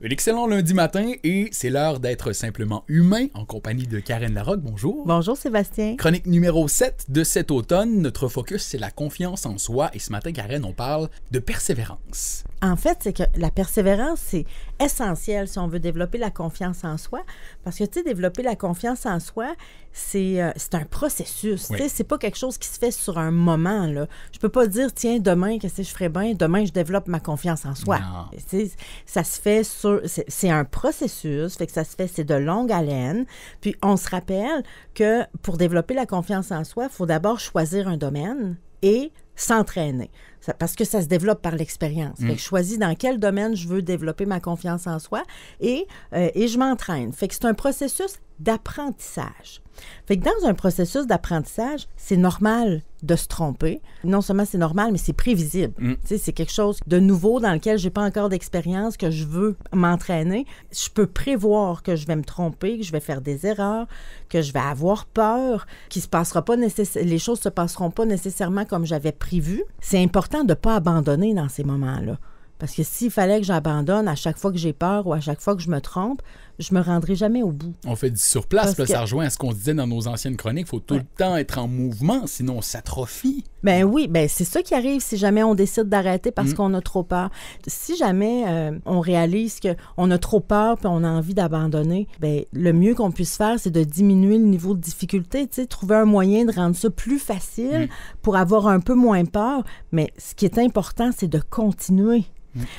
Un excellent lundi matin et c'est l'heure d'être simplement humain en compagnie de Karen Larocque. Bonjour. Bonjour Sébastien. Chronique numéro 7 de cet automne. Notre focus, c'est la confiance en soi. Et ce matin, Karen, on parle de persévérance. En fait, c'est que la persévérance, c'est essentiel si on veut développer la confiance en soi. Parce que, tu sais, développer la confiance en soi, c'est un processus. Oui. Tu sais, c'est pas quelque chose qui se fait sur un moment, là. Je peux pas dire, tiens, demain, qu'est-ce que je ferai bien? Demain, je développe ma confiance en soi. Tu sais, ça se fait sur... C'est un processus, fait que ça se fait, c'est de longue haleine. Puis, on se rappelle que pour développer la confiance en soi, il faut d'abord choisir un domaine et s'entraîner. Parce que ça se développe par l'expérience. Fait que je choisis dans quel domaine je veux développer ma confiance en soi et je m'entraîne. Fait que c'est un processus d'apprentissage. Fait que dans un processus d'apprentissage, c'est normal de se tromper. Non seulement c'est normal, mais c'est prévisible. Tu sais, c'est quelque chose de nouveau dans lequel j'ai pas encore d'expérience, que je veux m'entraîner. Je peux prévoir que je vais me tromper, que je vais faire des erreurs, que je vais avoir peur, qu'il se passera pas les choses se passeront pas nécessairement comme j'avais prévu. C'est important de pas abandonner dans ces moments-là. Parce que s'il fallait que j'abandonne à chaque fois que j'ai peur ou à chaque fois que je me trompe, je me rendrai jamais au bout. On fait du sur place, là, ça rejoint à ce qu'on se disait dans nos anciennes chroniques. Il faut tout le temps être en mouvement, sinon on s'atrophie. Ben oui, ben c'est ça qui arrive si jamais on décide d'arrêter parce qu'on a trop peur. Si jamais on réalise qu'on a trop peur puis on a envie d'abandonner, ben le mieux qu'on puisse faire, c'est de diminuer le niveau de difficulté, tu sais, trouver un moyen de rendre ça plus facile pour avoir un peu moins peur. Mais ce qui est important, c'est de continuer.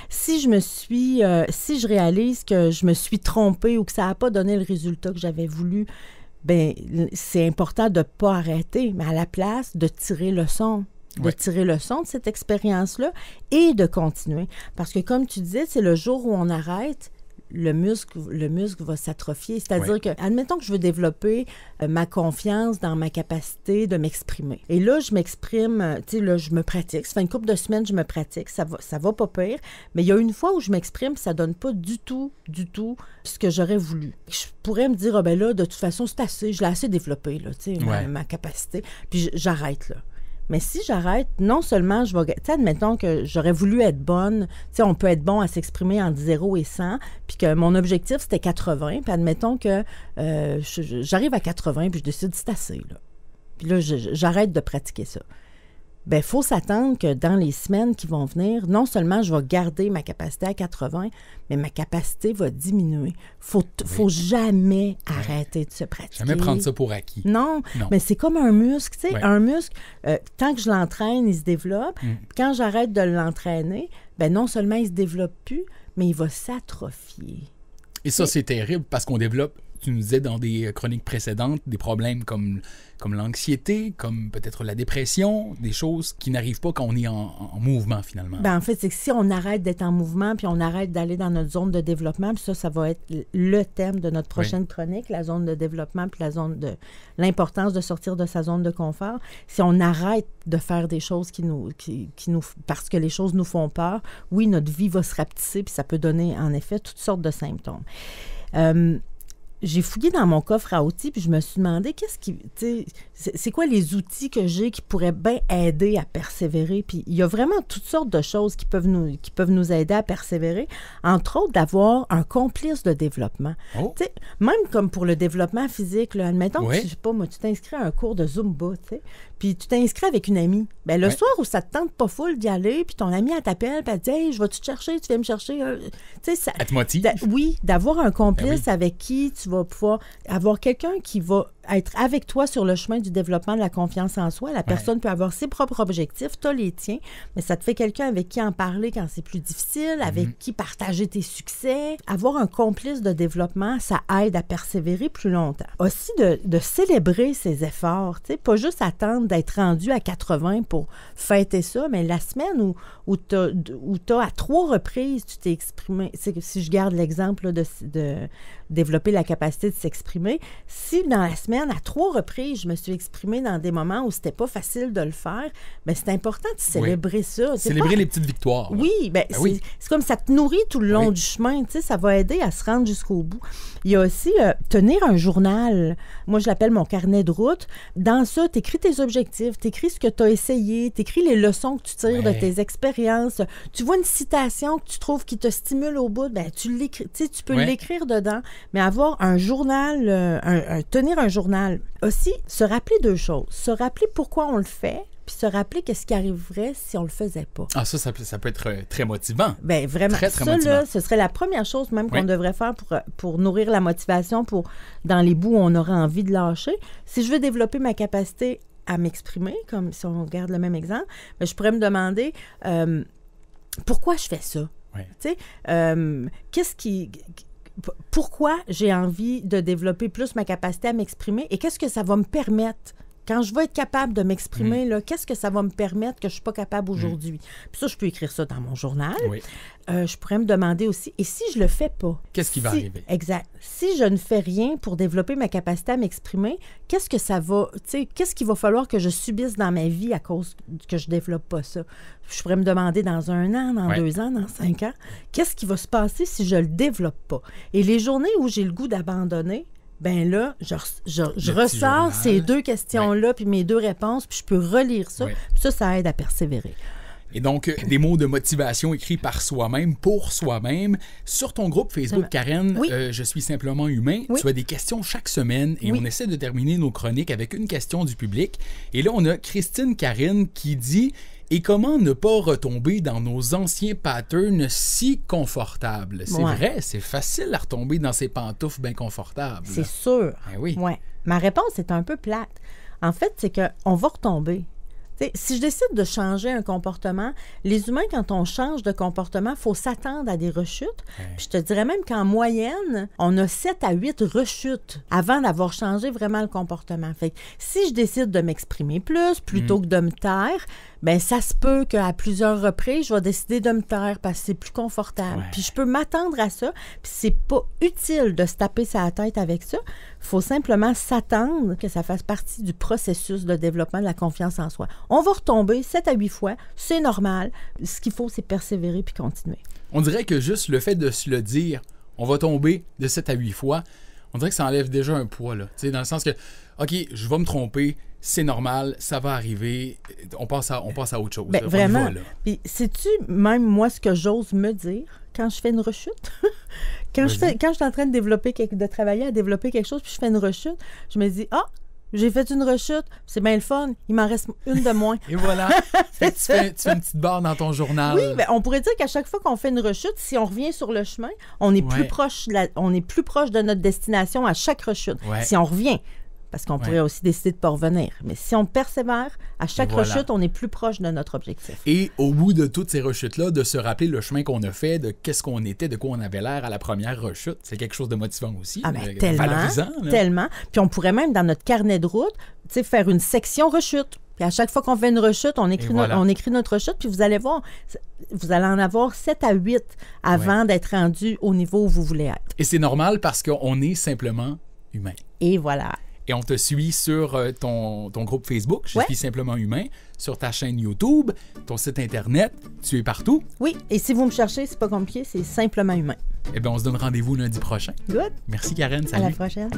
Si je réalise que je me suis trompée ou que ça n'a pas donné le résultat que j'avais voulu, ben c'est important de ne pas arrêter, mais à la place de tirer leçon. De tirer leçon de cette expérience-là et de continuer. Parce que comme tu disais, c'est le jour où on arrête, le muscle va s'atrophier. C'est-à-dire que, admettons que je veux développer ma confiance dans ma capacité de m'exprimer. Et là, je m'exprime, tu sais, là, je me pratique. Ça fait une couple de semaines, je me pratique. Ça va pas pire. Mais il y a une fois où je m'exprime, ça donne pas du tout ce que j'aurais voulu. Je pourrais me dire, ah ben là, de toute façon, c'est assez. Je l'ai assez développé, là, tu sais, ma capacité. Puis j'arrête, là. Mais si j'arrête, non seulement je vais... Tu sais, admettons que j'aurais voulu être bonne. Tu sais, on peut être bon à s'exprimer entre 0 et 100, puis que mon objectif, c'était 80. Puis admettons que j'arrive à 80, puis je décide, c'est assez, là. Puis là, j'arrête de pratiquer ça. Bien, il faut s'attendre que dans les semaines qui vont venir, non seulement je vais garder ma capacité à 80, mais ma capacité va diminuer. Faut jamais arrêter de se pratiquer. Jamais prendre ça pour acquis. Non. Mais c'est comme un muscle, tu sais. Un muscle, tant que je l'entraîne, il se développe. Quand j'arrête de l'entraîner, ben non seulement il se développe plus, mais il va s'atrophier. Et ça, c'est terrible parce qu'on développe, tu nous disais dans des chroniques précédentes, des problèmes comme l'anxiété, comme peut-être la dépression, des choses qui n'arrivent pas quand on est en mouvement, finalement. Ben, en fait, c'est que si on arrête d'être en mouvement puis on arrête d'aller dans notre zone de développement, puis ça va être le thème de notre prochaine chronique, la zone de développement puis l'importance de sortir de sa zone de confort. Si on arrête de faire des choses qui nous parce que les choses nous font peur, oui, notre vie va se rapetisser puis ça peut donner, en effet, toutes sortes de symptômes. J'ai fouillé dans mon coffre à outils puis je me suis demandé c'est quoi les outils que j'ai qui pourraient bien aider à persévérer. Puis il y a vraiment toutes sortes de choses qui peuvent nous aider à persévérer. Entre autres, d'avoir un complice de développement. Même comme pour le développement physique, là, admettons que, je sais pas, moi, tu t'inscris à un cours de Zumba, tu sais, puis tu t'inscris avec une amie. Ben le soir où ça te tente pas full d'y aller, puis ton amie, elle t'appelle, puis elle te dit « Hey, je vais te chercher, tu viens me chercher. » Tu sais, ça... Elle te motive? Oui, d'avoir un complice avec qui tu vas pouvoir avoir quelqu'un qui va être avec toi sur le chemin du développement de la confiance en soi. La personne peut avoir ses propres objectifs, tu as les tiens, mais ça te fait quelqu'un avec qui en parler quand c'est plus difficile, avec qui partager tes succès. Avoir un complice de développement, ça aide à persévérer plus longtemps. Aussi, de célébrer ses efforts, tu sais, pas juste attendre d'être rendu à 80 pour fêter ça, mais la semaine où t'as à 3 reprises, tu t'es exprimé. Si je garde l'exemple là, de développer capacité de s'exprimer. Si dans la semaine, à 3 reprises, je me suis exprimée dans des moments où c'était pas facile de le faire, bien, c'est important de célébrer ça. Célébrer les petites victoires. Oui, c'est comme ça te nourrit tout le long du chemin, tu sais, ça va aider à se rendre jusqu'au bout. Il y a aussi tenir un journal. Moi, je l'appelle mon carnet de route. Dans ça, tu écris tes objectifs, tu écris ce que tu as essayé, tu écris les leçons que tu tires de tes expériences. Tu vois une citation que tu trouves qui te stimule au bout, ben tu l'écris, tu sais, tu peux l'écrire dedans, mais avoir un journal, tenir un journal. Aussi, se rappeler 2 choses. Se rappeler pourquoi on le fait, puis se rappeler qu'est-ce qui arriverait si on le faisait pas. Ah, ça peut être très motivant. Bien, vraiment. Très, très ça, motivant. là, ce serait la première chose même qu'on devrait faire pour nourrir la motivation dans les bouts où on aura envie de lâcher. Si je veux développer ma capacité à m'exprimer, comme si on regarde le même exemple, bien, je pourrais me demander pourquoi je fais ça? Tu sais, pourquoi j'ai envie de développer plus ma capacité à m'exprimer et qu'est-ce que ça va me permettre? Quand je vais être capable de m'exprimer, là, qu'est-ce que ça va me permettre que je ne suis pas capable aujourd'hui? Puis ça, je peux écrire ça dans mon journal. Oui. Je pourrais me demander aussi, et si je ne le fais pas? Qu'est-ce qui va arriver? Exact. Si je ne fais rien pour développer ma capacité à m'exprimer, qu'est-ce qu'il va falloir que je subisse dans ma vie à cause que je ne développe pas ça? Je pourrais me demander dans 1 an, dans 2 ans, dans 5 ans, qu'est-ce qui va se passer si je ne le développe pas? Et les journées où j'ai le goût d'abandonner, ben là, je ressors ces 2 questions-là, puis mes 2 réponses, puis je peux relire ça. Puis ça aide à persévérer. Et donc, des mots de motivation écrits par soi-même, pour soi-même. Sur ton groupe Facebook, Karen, Je suis simplement humain, tu as des questions chaque semaine et on essaie de terminer nos chroniques avec une question du public. Et là, on a Christine Karine qui dit... Et comment ne pas retomber dans nos anciens patterns si confortables? C'est vrai, c'est facile à retomber dans ces pantoufles bien confortables. C'est sûr. Ben oui. Ouais. Ma réponse est un peu plate. En fait, c'est qu'on va retomber. T'sais, si je décide de changer un comportement, les humains, quand on change de comportement, il faut s'attendre à des rechutes. Puis je te dirais même qu'en moyenne, on a 7 à 8 rechutes avant d'avoir changé vraiment le comportement. Fait que si je décide de m'exprimer plus plutôt que de me taire, bien, ça se peut qu'à plusieurs reprises, je vais décider de me taire parce que c'est plus confortable. Puis je peux m'attendre à ça. Puis c'est pas utile de se taper sa tête avec ça. Il faut simplement s'attendre que ça fasse partie du processus de développement de la confiance en soi. On va retomber 7 à 8 fois. C'est normal. Ce qu'il faut, c'est persévérer puis continuer. On dirait que juste le fait de se le dire, on va tomber de 7 à 8 fois, on dirait que ça enlève déjà un poids, là. Tu sais, dans le sens que, OK, je vais me tromper, c'est normal, ça va arriver, on passe à autre chose. Bien, vraiment. Puis, sais-tu même moi ce que j'ose me dire quand je fais une rechute? Quand je suis en train de travailler à développer quelque chose, puis je fais une rechute, je me dis, j'ai fait une rechute, c'est bien le fun, il m'en reste une de moins. Et voilà, tu fais une petite barre dans ton journal. Oui, bien, on pourrait dire qu'à chaque fois qu'on fait une rechute, si on revient sur le chemin, on est plus proche de notre destination à chaque rechute. Si on revient, parce qu'on pourrait aussi décider de ne pas revenir. Mais si on persévère, à chaque rechute, on est plus proche de notre objectif. Et au bout de toutes ces rechutes-là, de se rappeler le chemin qu'on a fait, de qu'est-ce qu'on était, de quoi on avait l'air à la première rechute, c'est quelque chose de motivant aussi. Ah ben, tellement, valorisant. Tellement. Puis on pourrait même, dans notre carnet de route, faire une section rechute. Puis à chaque fois qu'on fait une rechute, on écrit notre rechute, puis vous allez voir, vous allez en avoir 7 à 8 avant d'être rendu au niveau où vous voulez être. Et c'est normal parce qu'on est simplement humain. Et voilà. Et on te suit sur ton groupe Facebook, Je suis simplement humain, sur ta chaîne YouTube, ton site Internet, tu es partout. Oui, et si vous me cherchez, c'est pas compliqué, c'est simplement humain. Eh bien, on se donne rendez-vous lundi prochain. Good. Merci Karen, salut. À la prochaine.